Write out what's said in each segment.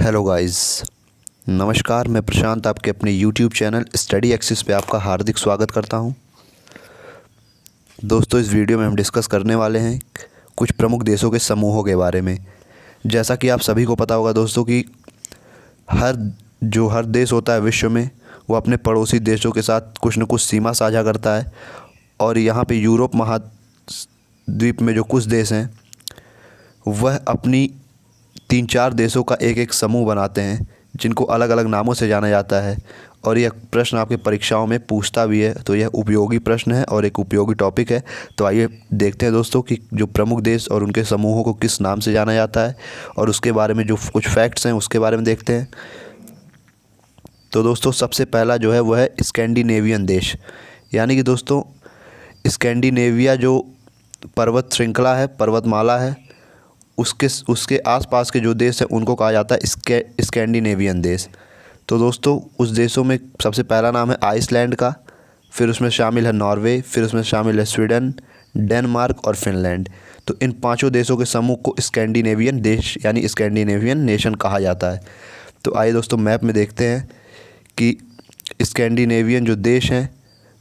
Hello guys, नमस्कार। मैं प्रशांत आपके अपने यूट्यूब चैनल स्टडी एक्सिस पे आपका हार्दिक स्वागत करता हूं। दोस्तों, इस वीडियो में हम डिस्कस करने वाले हैं कुछ प्रमुख देशों के समूहों के बारे में। जैसा कि आप सभी को पता होगा दोस्तों कि हर देश होता है विश्व में, वो अपने पड़ोसी देशों के साथ कुछ न कुछ सीमा साझा करता है। और यहाँ पे यूरोप महाद्वीप में जो कुछ देश हैं वह अपनी 3-4 देशों का एक एक समूह बनाते हैं, जिनको अलग अलग नामों से जाना जाता है। और यह प्रश्न आपके परीक्षाओं में पूछता भी है, तो यह उपयोगी प्रश्न है और एक उपयोगी टॉपिक है। तो आइए देखते हैं दोस्तों कि जो प्रमुख देश और उनके समूहों को किस नाम से जाना जाता है, और उसके बारे में जो कुछ फैक्ट्स हैं उसके बारे में देखते हैं। तो दोस्तों, सबसे पहला जो है वह है स्कैंडिनेवियन देश। यानी कि दोस्तों, स्कैंडिनेविया जो पर्वत श्रृंखला है, पर्वतमाला है, उसके आसपास के जो देश हैं उनको कहा जाता है स्कैंडिनेवियन देश। तो दोस्तों, उस देशों में सबसे पहला नाम है आइसलैंड का, फिर उसमें शामिल है नॉर्वे, फिर उसमें शामिल है स्वीडन, डेनमार्क और फिनलैंड। तो इन पांचों देशों के समूह को स्कैंडिनेवियन देश यानी स्कैंडिनेवियन नेशन कहा जाता है। तो आइए दोस्तों, मैप में देखते हैं कि स्कैंडिनेवियन जो देश हैं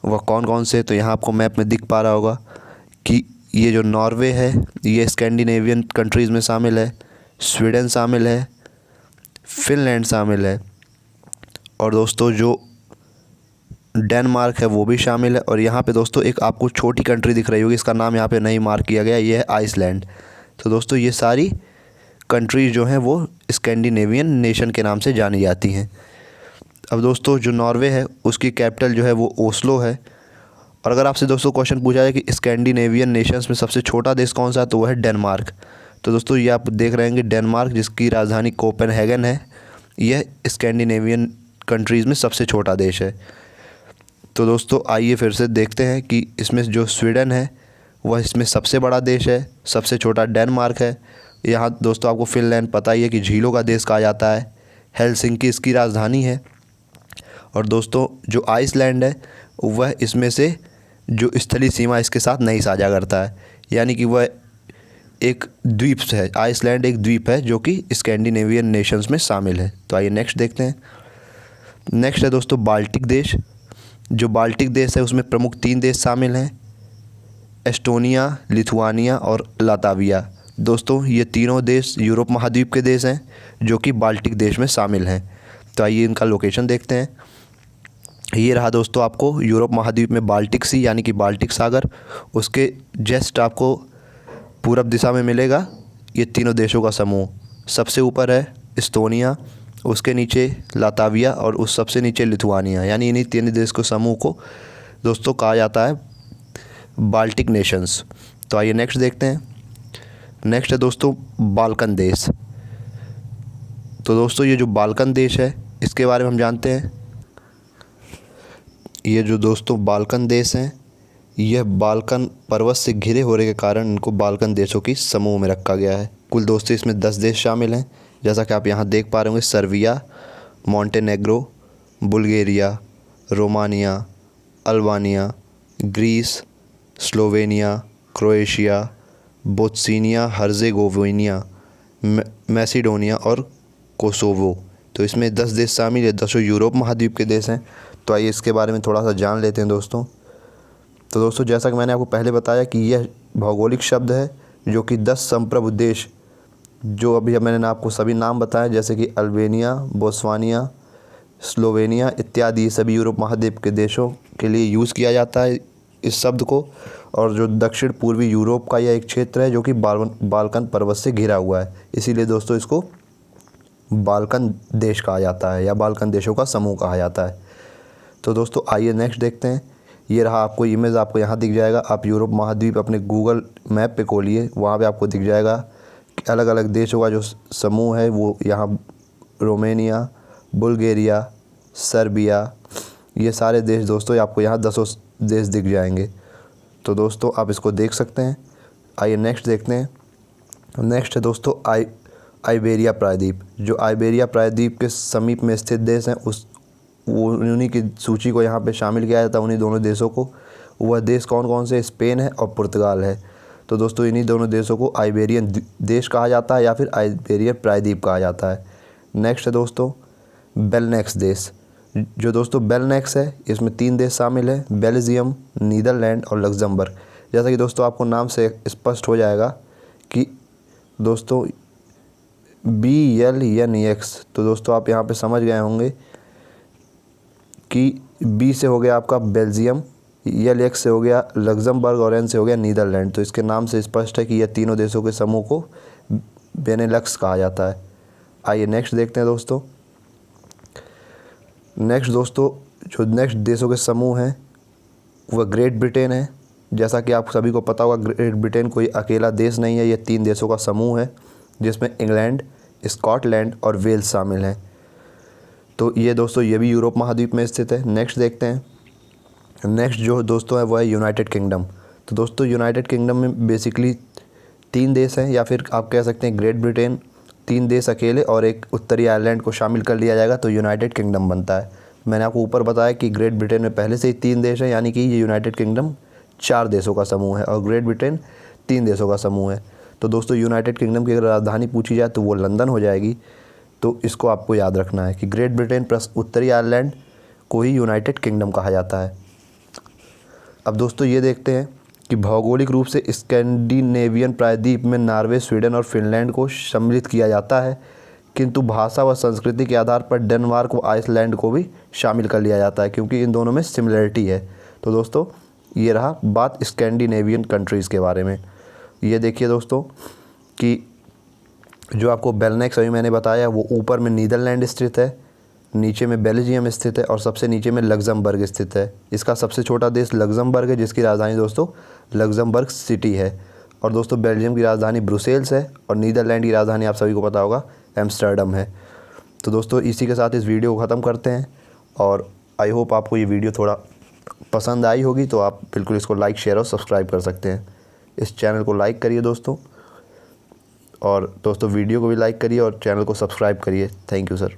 वह कौन कौन से। तो यहाँ आपको मैप में दिख पा रहा होगा कि ये जो नॉर्वे है ये स्कैंडिनेवियन कंट्रीज़ में शामिल है, स्वीडन शामिल है, फिनलैंड शामिल है, और दोस्तों जो डेनमार्क है वो भी शामिल है। और यहाँ पे दोस्तों एक आपको छोटी कंट्री दिख रही होगी, इसका नाम यहाँ पे नहीं मार्क किया गया, ये है आइसलैंड। तो दोस्तों ये सारी कंट्रीज़ जो हैं वो स्कैंडिनेवियन नेशन के नाम से जानी जाती हैं। अब दोस्तों जो नॉर्वे है उसकी कैपिटल जो है वो ओस्लो है। और अगर आपसे दोस्तों क्वेश्चन पूछा जाए कि स्कैंडिनेवियन नेशंस में सबसे छोटा देश कौन सा है, तो वह है डेनमार्क। तो दोस्तों ये आप देख रहे हैं कि डेनमार्क, जिसकी राजधानी कोपेनहेगन है, यह स्कैंडिनेवियन कंट्रीज़ में सबसे छोटा देश है। तो दोस्तों आइए फिर से देखते हैं कि इसमें जो स्वीडन है वह इसमें सबसे बड़ा देश है, सबसे छोटा डेनमार्क है। यहाँ दोस्तों आपको फिनलैंड पता ही है कि झीलों का देश कहा जाता है, हेलसिंकी इसकी राजधानी है। और दोस्तों जो आइसलैंड है वह इसमें से जो स्थलीय सीमा इसके साथ नहीं साझा करता है, यानी कि वह एक द्वीप है। आइसलैंड एक द्वीप है जो कि स्कैंडिनेवियन नेशंस में शामिल है। तो आइए नेक्स्ट देखते हैं। नेक्स्ट है दोस्तों बाल्टिक देश। जो बाल्टिक देश है उसमें प्रमुख 3 देश शामिल हैं, एस्टोनिया, लिथुआनिया और लातविया। दोस्तों ये तीनों देश यूरोप महाद्वीप के देश हैं जो कि बाल्टिक देश में शामिल हैं। तो आइए इनका लोकेशन देखते हैं। ये रहा दोस्तों आपको यूरोप महाद्वीप में बाल्टिक सी यानी कि बाल्टिक सागर, उसके जस्ट आपको पूरब दिशा में मिलेगा ये तीनों देशों का समूह। सबसे ऊपर है एस्टोनिया, उसके नीचे लातविया और उस सबसे नीचे लिथुआनिया। यानी इन्हीं 3 देश के समूह को दोस्तों कहा जाता है बाल्टिक नेशंस। तो आइए नेक्स्ट देखते हैं। नेक्स्ट है दोस्तों बाल्कन देश। तो दोस्तों ये जो बाल्कन देश है इसके बारे में हम जानते हैं। ये जो दोस्तों बाल्कन देश हैं, यह बाल्कन पर्वत से घिरे होने के कारण इनको बाल्कन देशों की समूह में रखा गया है। कुल दोस्तों इसमें 10 देश शामिल हैं, जैसा कि आप यहाँ देख पा रहे होंगे। Serbia, Montenegro, Bulgaria, Romania, Albania, Greece, Slovenia, Croatia, Botswana, Herzegovina, Macedonia और कोसोवो। तो इसमें 10 देश शामिल है, 10 यूरोप महाद्वीप के देश हैं। तो आइए इसके बारे में थोड़ा सा जान लेते हैं दोस्तों। तो दोस्तों जैसा कि मैंने आपको पहले बताया कि यह भौगोलिक शब्द है जो कि 10 संप्रभु देश, जो अभी मैंने आपको सभी नाम बताए जैसे कि अल्बानिया, बोत्सवाना, स्लोवेनिया इत्यादि, ये सभी यूरोप महाद्वीप के देशों के लिए यूज़ किया जाता है इस शब्द को। और जो दक्षिण पूर्वी यूरोप का यह एक क्षेत्र है जो कि बाल्कन पर्वत से घिरा हुआ है, इसीलिए दोस्तों इसको बाल्कन देश कहा जाता है या बाल्कन देशों का समूह कहा जाता है। तो दोस्तों आइए नेक्स्ट देखते हैं। ये रहा आपको इमेज, आपको यहाँ दिख जाएगा। आप यूरोप महाद्वीप अपने गूगल मैप पे खोलिए, वहाँ पे आपको दिख जाएगा कि अलग अलग देशों का जो समूह है वो यहाँ रोमानिया, बुल्गारिया, सर्बिया, ये सारे देश दोस्तों आपको यहाँ 10 देश दिख जाएंगे। तो दोस्तों आप इसको देख सकते हैं। आइए नेक्स्ट देखते हैं। नेक्स्ट है दोस्तों आइबेरिया प्रायद्वीप। जो आइबेरिया प्रायद्वीप के समीप में स्थित देश हैं उन्हीं की सूची को यहाँ पे शामिल किया जाता है, उन्हीं दोनों देशों को। वह देश कौन कौन से? स्पेन है और पुर्तगाल है। तो दोस्तों इन्हीं दोनों देशों को आइबेरियन देश कहा जाता है या फिर आइबेरियन प्रायद्वीप कहा जाता है। नेक्स्ट है दोस्तों बेलनेक्स देश। जो दोस्तों बेलनेक्स है इसमें 3 देश शामिल हैं, बेल्जियम, नीदरलैंड और लग्जमबर्ग। जैसा कि दोस्तों आपको नाम से स्पष्ट हो जाएगा कि दोस्तों BLNX, तो दोस्तों आप यहाँ पे समझ गए होंगे कि B से हो गया आपका बेल्जियम, LX से हो गया लग्जमबर्ग और N से हो गया नीदरलैंड। तो इसके नाम से स्पष्ट है कि यह तीनों देशों के समूह को बेनेलक्स कहा जाता है। आइए नेक्स्ट देखते हैं दोस्तों। नेक्स्ट दोस्तों जो नेक्स्ट देशों के समूह हैं वह ग्रेट ब्रिटेन है। जैसा कि आप सभी को पता होगा ग्रेट ब्रिटेन कोई अकेला देश नहीं है, यह 3 देशों का समूह है जिसमें इंग्लैंड, स्कॉटलैंड और वेल्स शामिल हैं। तो ये दोस्तों ये भी यूरोप महाद्वीप में स्थित है। नेक्स्ट देखते हैं। नेक्स्ट जो दोस्तों है वो है यूनाइटेड किंगडम। तो दोस्तों यूनाइटेड किंगडम में बेसिकली 3 देश हैं, या फिर आप कह सकते हैं ग्रेट ब्रिटेन, 3 देश अकेले और एक उत्तरी आयरलैंड को शामिल कर लिया जाएगा तो यूनाइटेड किंगडम बनता है। मैंने आपको ऊपर बताया कि ग्रेट ब्रिटेन में पहले से ही 3 देश हैं, यानी कि ये यूनाइटेड किंगडम 4 देशों का समूह है और ग्रेट ब्रिटेन 3 देशों का समूह है। तो दोस्तों यूनाइटेड किंगडम की अगर राजधानी पूछी जाए तो वो लंदन हो जाएगी। तो इसको आपको याद रखना है कि ग्रेट ब्रिटेन प्लस उत्तरी आयरलैंड को ही यूनाइटेड किंगडम कहा जाता है। अब दोस्तों ये देखते हैं कि भौगोलिक रूप से स्कैंडिनेवियन प्रायद्वीप में नॉर्वे, स्वीडन और फिनलैंड को सम्मिलित किया जाता है, किंतु भाषा व संस्कृति के आधार पर डेनमार्क व आइसलैंड को भी शामिल कर लिया जाता है क्योंकि इन दोनों में सिमिलरिटी है। तो दोस्तों ये रहा बात स्कैंडिनेवियन कंट्रीज़ के बारे में। ये देखिए दोस्तों कि जो आपको बेलनेक्स अभी मैंने बताया वो ऊपर में नीदरलैंड स्थित है, नीचे में बेल्जियम स्थित है और सबसे नीचे में लग्जमबर्ग स्थित है। इसका सबसे छोटा देश लग्जमबर्ग है जिसकी राजधानी दोस्तों लग्जमबर्ग सिटी है। और दोस्तों बेल्जियम की राजधानी ब्रुसेल्स है और नीदरलैंड की राजधानी आप सभी को पता होगा एम्स्टर्डम है। तो दोस्तों इसी के साथ इस वीडियो को ख़त्म करते हैं और आई होप आपको ये वीडियो थोड़ा पसंद आई होगी, तो आप बिल्कुल इसको लाइक, शेयर और सब्सक्राइब कर सकते हैं। इस चैनल को लाइक करिए दोस्तों, और दोस्तों वीडियो को भी लाइक करिए और चैनल को सब्सक्राइब करिए। Thank you sir.